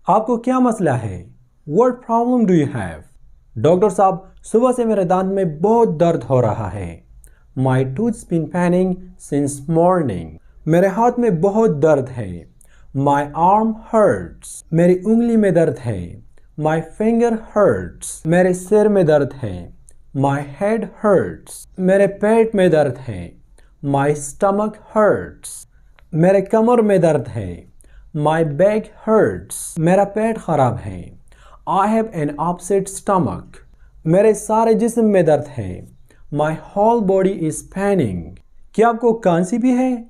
आपको क्या मसला है? What problem do you have? Doctor साहब, सुबह से मेरे दांत में बहुत दर्द हो रहा है। My tooth's been paining since morning. मेरे हाथ में बहुत दर्द है। My arm hurts. मेरी उंगली में दर्द है। My finger hurts. मेरे सिर में दर्द है। My head hurts. मेरे पेट में दर्द है। My stomach hurts. मेरे कमर में दर्द है। My back hurts. मेरा पेट खराब है। I have an upset stomach. मेरे सारे जिस्म में दर्द है। My whole body is paining. क्या आपको खांसी भी है?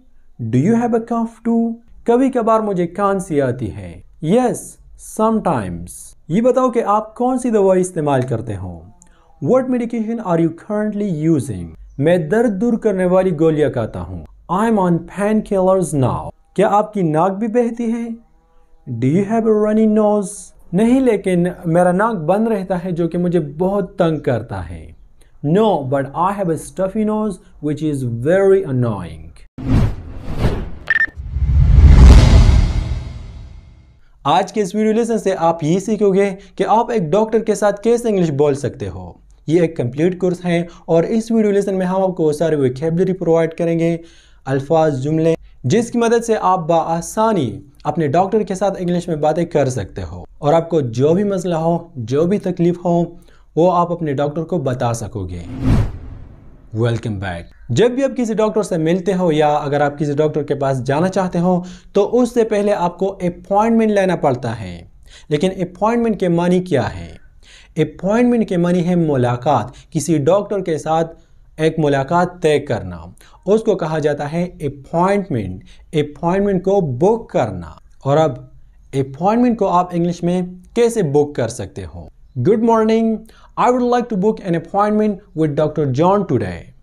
Do you have a cough too? कभी कभार मुझे खांसी आती है। Yes, sometimes. ये बताओ कि आप कौन सी दवा इस्तेमाल करते हो? What medication are you currently using? मैं दर्द दूर करने वाली गोलियां खाता हूँ। I'm on painkillers now. क्या आपकी नाक भी बहती है? Do you have a runny nose? नहीं, लेकिन मेरा नाक बंद रहता है जो कि मुझे बहुत तंग करता है। No, but I have a stuffy nose which is very annoying. आज के इस वीडियो लेसन से आप ये सीखोगे कि आप एक डॉक्टर के साथ कैसे इंग्लिश बोल सकते हो। ये एक कंप्लीट कोर्स है और इस वीडियो लेसन में हम आपको सारे वोकैबुलरी प्रोवाइड करेंगे, अल्फाज, जुमले, जिसकी मदद से आप बआसानी अपने डॉक्टर के साथ इंग्लिश में बातें कर सकते हो और आपको जो भी मसला हो, जो भी तकलीफ हो, वो आप अपने डॉक्टर को बता सकोगे। Welcome back. जब भी आप किसी डॉक्टर से मिलते हो या अगर आप किसी डॉक्टर के पास जाना चाहते हो तो उससे पहले आपको अपॉइंटमेंट लेना पड़ता है। लेकिन अपॉइंटमेंट के मानी क्या है? अपॉइंटमेंट के मानी है मुलाकात, किसी डॉक्टर के साथ एक मुलाकात तय करना, उसको कहा जाता है अपॉइंटमेंट। अपॉइंटमेंट को बुक करना। और अब अपॉइंटमेंट को आप इंग्लिश में कैसे बुक कर सकते हो? Good morning, I would like to book an appointment with doctor John today.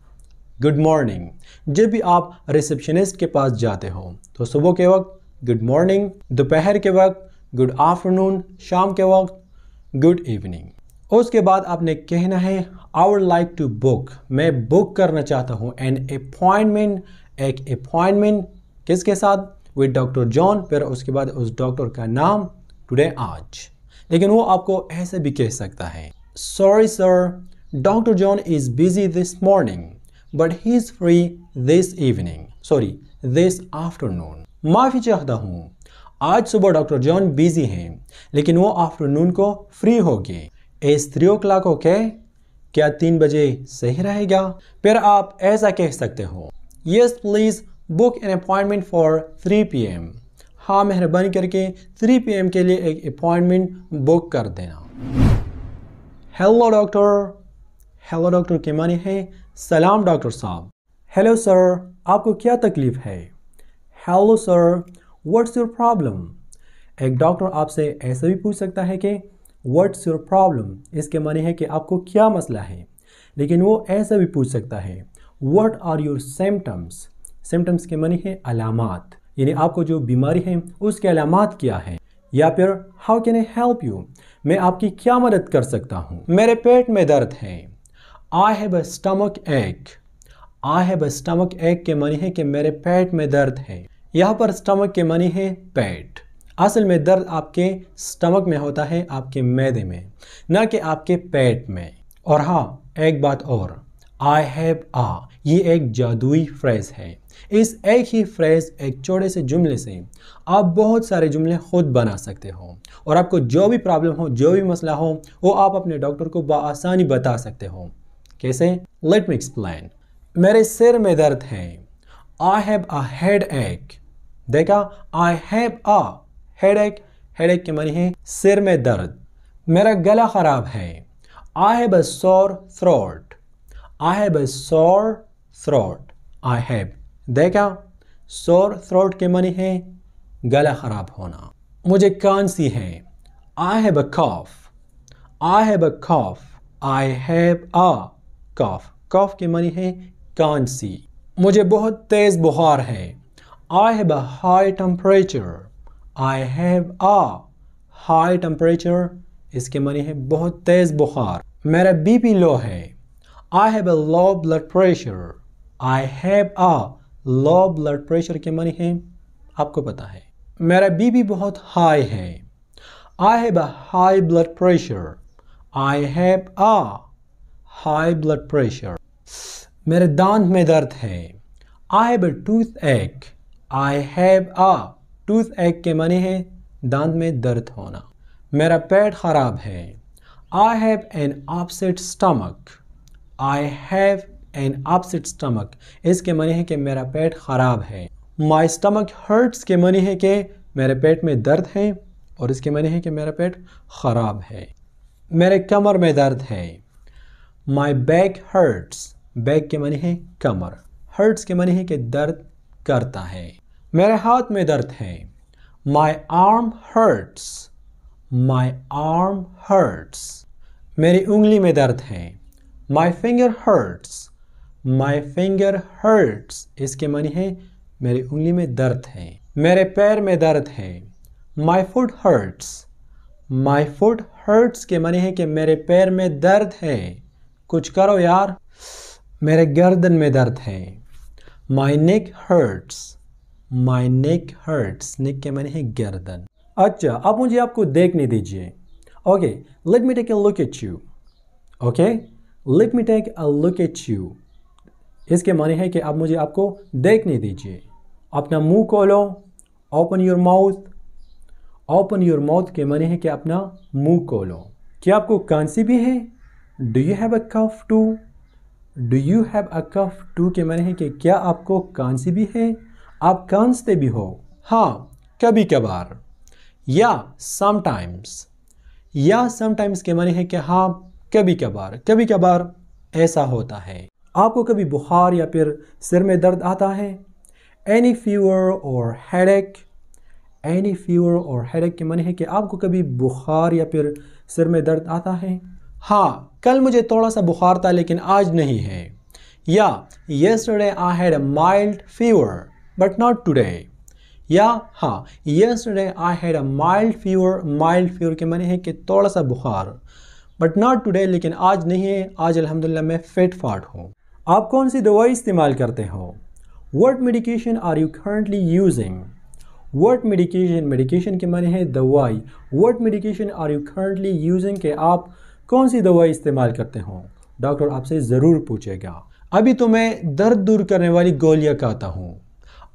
Good morning. जब भी आप रिसेप्शनिस्ट के पास जाते हो तो सुबह के वक्त गुड मॉर्निंग, दोपहर के वक्त गुड आफ्टरनून, शाम के वक्त गुड इवनिंग। उसके बाद आपने कहना है I would like to book, मैं बुक करना चाहता हूँ एन अपॉइंटमेंट, एक अपॉइंटमेंट किसके साथ? With doctor John. फिर उसके बाद उस डॉक्टर का नाम, टुडे, आज। लेकिन वो आपको ऐसे भी कह सकता है, sorry sir, doctor John is busy this morning but he is free this evening, sorry this afternoon. माफ़ी चाहता हूँ, आज सुबह डॉक्टर जॉन बिजी हैं लेकिन वो आफ्टरनून को फ्री होगी। Is 3 o'clock okay? क्या 3 बजे सही रहेगा? फिर आप ऐसा कह सकते हो, yes please book an appointment for 3 PM। हाँ, मेहरबानी करके 3 PM के लिए एक अपॉइंटमेंट बुक कर देना। Hello doctor. हेलो डॉक्टर के माने है सलाम डॉक्टर साहब। हेलो सर, आपको क्या तकलीफ है? Hello sir, what's your problem? एक डॉक्टर आपसे ऐसा भी पूछ सकता है कि व्हाट्स योर प्रॉब्लम, इसके माने है कि आपको क्या मसला है। लेकिन वो ऐसा भी पूछ सकता है what are your symptoms. Symptoms के माने है अलामात, यानी आपको जो बीमारी है उसके अलामात क्या है। या फिर how can I help you, मैं आपकी क्या मदद कर सकता हूँ? मेरे पेट में दर्द है। आई हैव अ स्टमक एक। आई हैव अ स्टमक एक के माने है कि मेरे पेट में दर्द है। यहाँ पर स्टमक के माने है पेट। असल में दर्द आपके स्टमक में होता है, आपके मैदे में, ना कि आपके पेट में। और हाँ, एक बात और, आई हैव आ, ये एक जादुई फ्रेज है। इस एक ही फ्रेज, एक छोटे से जुमले से आप बहुत सारे जुमले खुद बना सकते हो और आपको जो भी प्रॉब्लम हो, जो भी मसला हो, वो आप अपने डॉक्टर को बआसानी बता सकते हो। कैसे? Let me explain. मेरे सिर में दर्द है। आई हैव अ हेड एक। देखा, आई हैव अ हेडेक। हेडेक के माने है सिर में दर्द। मेरा गला खराब है। I have a sore throat. I have a sore throat. I have, देखा, सोर थ्रोट के माने है गला खराब होना। मुझे खांसी है। I have a cough. I have a cough. I have a cough. Cough के माने है खांसी। मुझे बहुत तेज बुखार है। I have a high temperature. I have a high temperature, इसके माने है बहुत तेज बुखार। मेरा बीपी लो है। I have a low blood pressure. I have a low blood pressure के माने है आपको पता है। मेरा बीपी बहुत हाई है। I have a high blood pressure. I have a high blood pressure. मेरे दांत में दर्द है. I have a toothache. I have a toothache के माने है दांत में दर्द होना. मेरा पेट खराब है. I have an upset stomach. I have an upset stomach. इसके माने है कि मेरा पेट खराब है. My stomach hurts के माने है कि मेरे पेट में दर्द है और इसके माने है कि मेरा पेट खराब है. मेरे कमर में दर्द है. My back hurts. बैक के माने है कमर. hurts के माने है कि दर्द करता है. मेरे हाथ में दर्द है. My arm hurts. My arm hurts. मेरी उंगली में दर्द है. My finger hurts. My finger hurts. इसके माने है मेरी उंगली में दर्द है. मेरे पैर में दर्द है. My foot hurts. My foot hurts के माने है कि मेरे पैर में दर्द है. कुछ करो यार. मेरे गर्दन में दर्द है. My neck hurts. My neck hurts. neck के माने है गर्दन. अच्छा, अब मुझे आपको देखने दीजिए. Okay, let me take a look at you. Okay, let me take a look at you. इसके माने है कि अब मुझे आपको देखने दीजिए. अपना मुंह खोलो. Open your mouth. Open your mouth के माने है कि अपना मुंह खोलो. क्या आपको खांसी भी है? Do you have a cough too? Do you have a cough too के माने है कि क्या आपको खांसी भी है? आप खांसते भी हो? हाँ, कभी कभार. या sometimes. या sometimes के माने है कि हाँ, कभी कभार ऐसा होता है. आपको कभी बुखार या फिर सिर में दर्द आता है? Any fever or headache. Any fever or headache के माने है कि आपको कभी बुखार या फिर सिर में दर्द आता है? हाँ, कल मुझे थोड़ा सा बुखार था लेकिन आज नहीं है. या yesterday I had a mild fever but not today. या हाँ, yesterday I had a mild fever. mild fever के माने है कि थोड़ा सा बुखार. but not today लेकिन आज नहीं है. आज अल्हम्दुलिल्लाह मैं फिट फाट हूँ. आप कौन सी दवाई इस्तेमाल करते हो? What medication are you currently using? What medication. medication के माने है दवाई. What medication are you currently using के आप कौन सी दवाई इस्तेमाल करते हो? डॉक्टर आपसे ज़रूर पूछेगा. अभी तो मैं दर्द दूर करने वाली गोलियां खाता हूँ.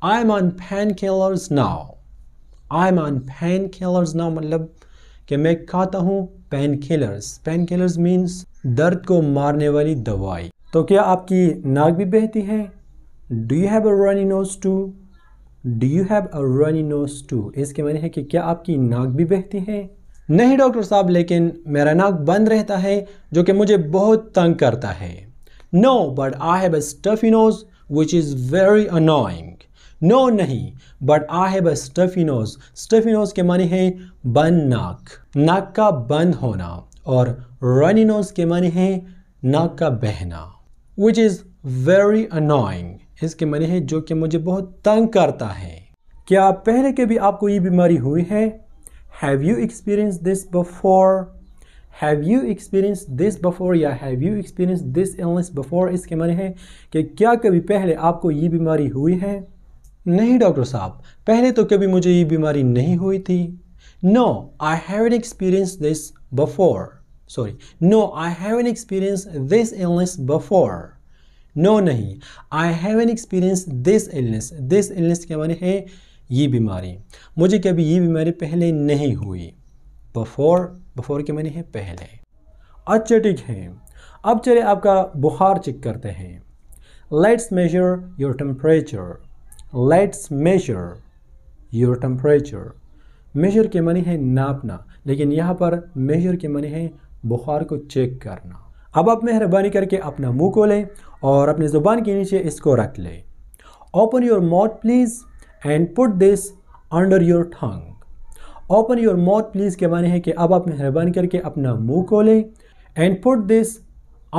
I'm on painkillers now. I'm on painkillers now मतलब कि मैं खाता हूँ painkillers. painkillers means दर्द को मारने वाली दवाई. तो क्या आपकी नाक भी बहती है? Do you have a runny nose too? Do you have a runny nose too? इसके माने है कि क्या आपकी नाक भी बहती है? नहीं डॉक्टर साहब, लेकिन मेरा नाक बंद रहता है जो कि मुझे बहुत तंग करता है. No, but I have a stuffy nose which is very annoying. No, नहीं, but I have a stuffy nose. stuffy nose के माने है बंद नाक. नाक का बंद होना. और runny nose के माने है नाक का बहना. which is very annoying. इसके माने है जो कि मुझे बहुत तंग करता है. क्या पहले कभी आपको ये बीमारी हुई है? Have you experienced this before? Have you experienced this before या have you experienced this illness before? इसके माने है कि क्या कभी पहले आपको ये बीमारी हुई है? नहीं डॉक्टर साहब, पहले तो कभी मुझे ये बीमारी नहीं हुई थी. No, I haven't experienced this before. Sorry, no, I haven't experienced this illness before. No, नहीं, I haven't experienced this illness. This illness के माने है ये बीमारी. मुझे कभी ये बीमारी पहले नहीं हुई. before के माने है पहले. अच्छा ठीक है, अब चले आपका बुखार चेक करते हैं. Let's measure your temperature. Let's measure your temperature. measure के माने है नापना, लेकिन यहाँ पर measure के माने है बुखार को चेक करना. अब आप मेहरबानी करके अपना मुंह खोलें और अपनी ज़ुबान के नीचे इसको रख लें. Open your mouth please and put this under your tongue. Open your mouth please के माने है कि अब आप मेहरबानी करके अपना मुंह खोलें and put this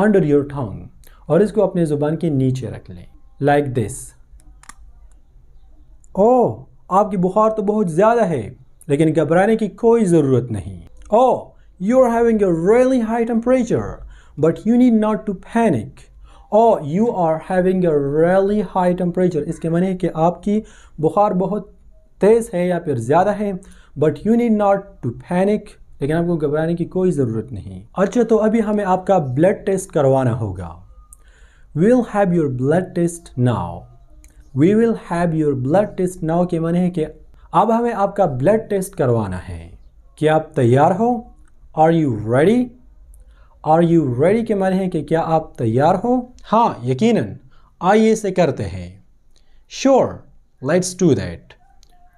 under your tongue और इसको अपने ज़ुबान के नीचे रख लें like this. ओह, आपकी बुखार तो बहुत ज़्यादा है, लेकिन घबराने की कोई ज़रूरत नहीं. ओह, you are having a really high temperature, but you need not to panic. Oh, you are having a really high temperature. इसके माने है कि आपकी बुखार बहुत तेज़ है या फिर ज़्यादा है, but you need not to panic, लेकिन आपको घबराने की कोई ज़रूरत नहीं। अच्छा, तो अभी हमें आपका ब्लड टेस्ट करवाना होगा। We will have your blood test now. We will have your blood test now के माने है कि अब हमें आपका ब्लड टेस्ट करवाना है। क्या आप तैयार हो? Are you ready? Are you ready के माने है कि क्या आप तैयार हो? हाँ, यकीनन, आइए इसे करते हैं। Sure, let's do that.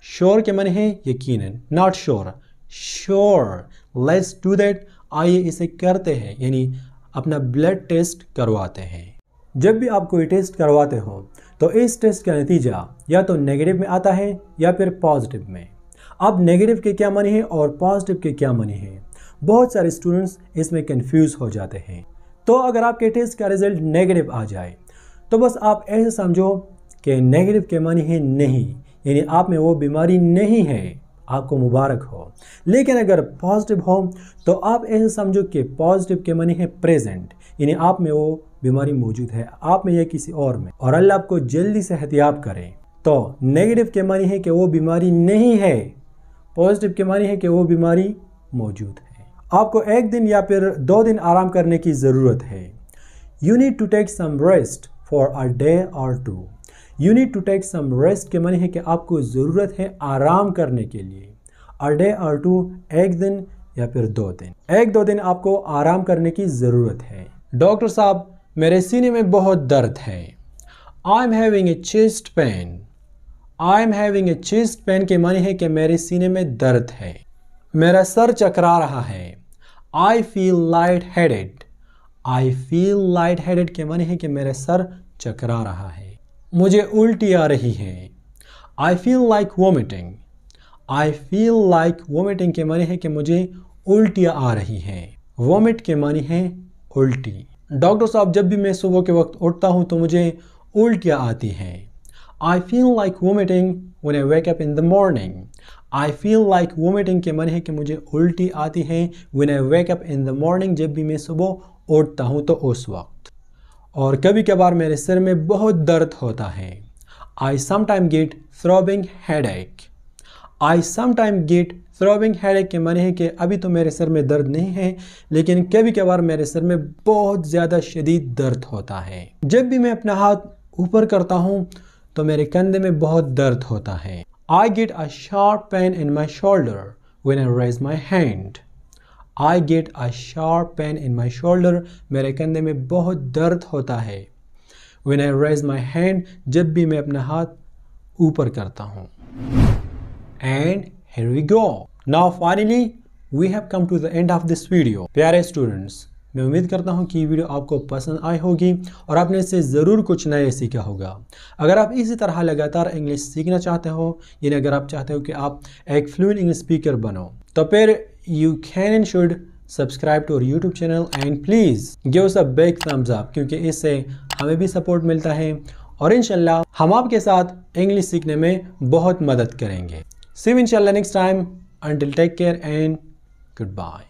Sure के माने है यकीनन, not sure. Sure, let's do that, आइए इसे करते हैं, यानी अपना ब्लड टेस्ट करवाते हैं। जब भी आप कोई टेस्ट करवाते हो तो इस टेस्ट का नतीजा या तो नेगेटिव में आता है या फिर पॉजिटिव में। अब नेगेटिव के क्या माने हैं और पॉजिटिव के क्या माने हैं, बहुत सारे स्टूडेंट्स इसमें कंफ्यूज हो जाते हैं। तो अगर आपके टेस्ट का रिजल्ट नेगेटिव आ जाए तो बस आप ऐसे समझो कि नेगेटिव के माने हैं नहीं, यानी आप में वो बीमारी नहीं है, आपको मुबारक हो। लेकिन अगर पॉजिटिव हो तो आप ऐसे समझो कि पॉजिटिव के माने हैं प्रेजेंट, यानी आप में वो बीमारी मौजूद है, आप में या किसी और में, और अल्लाह आपको जल्दी से एहतियात करे। तो नेगेटिव के माने है कि वो बीमारी नहीं है, पॉजिटिव के माने है कि वो बीमारी मौजूद है। आपको 1 दिन या फिर 2 दिन आराम करने की ज़रूरत है। You need to take some rest for a day और 2। You need to take some rest के माने है कि आपको ज़रूरत है आराम करने के लिए। अ डे और 2, 1 दिन या फिर 2 दिन। 1-2 दिन आपको आराम करने की ज़रूरत है। डॉक्टर साहब, मेरे सीने में बहुत दर्द है। I am having a chest pain. I am having a chest pain के माने है कि मेरे सीने में दर्द है। मेरा सर चकरा रहा है। I feel light headed. I feel light headed के माने है कि मेरा सर चकरा रहा है। मुझे उल्टी आ रही है। I feel like vomiting. I feel like vomiting के माने है कि मुझे उल्टियाँ आ रही हैं। वोमिट के माने है उल्टी। डॉक्टर साहब, जब भी मैं सुबह के वक्त उठता हूँ तो मुझे उल्टियाँ आती हैं। I feel like vomiting when I wake up in the morning. I feel like vomiting के माने है कि मुझे उल्टी आती है when I wake up in the morning, जब भी मैं सुबह उठता हूँ तो उस वक्त। और कभी कभार मेरे सिर में बहुत दर्द होता है। I sometime get throbbing headache. I sometime get throbbing headache के माने है कि अभी तो मेरे सिर में दर्द नहीं है, लेकिन कभी कभार मेरे सिर में बहुत ज़्यादा शदीद दर्द होता है। जब भी मैं अपना हाथ ऊपर करता हूँ तो मेरे कंधे में बहुत दर्द होता है। I get a sharp pain in my shoulder when I raise my hand. I get a sharp pain in my shoulder, मेरे कंधे में बहुत दर्द होता है। When I raise my hand, जब भी मैं अपना हाथ ऊपर करता हूँ। And here we go. Now finally we have come to the end of this video. प्यारे स्टूडेंट्स, मैं उम्मीद करता हूँ कि ये वीडियो आपको पसंद आई होगी और आपने इससे ज़रूर कुछ नया सीखा होगा। अगर आप इसी तरह लगातार इंग्लिश सीखना चाहते हो, यानी अगर आप चाहते हो कि आप एक फ्लुएंट इंग्लिश स्पीकर बनो, तो फिर you can and should subscribe to our YouTube channel and please give us a big thumbs up, क्योंकि इससे हमें भी सपोर्ट मिलता है और इंशाल्लाह हम आपके साथ इंग्लिश सीखने में बहुत मदद करेंगे। See you inshallah next time. Until take care and goodbye.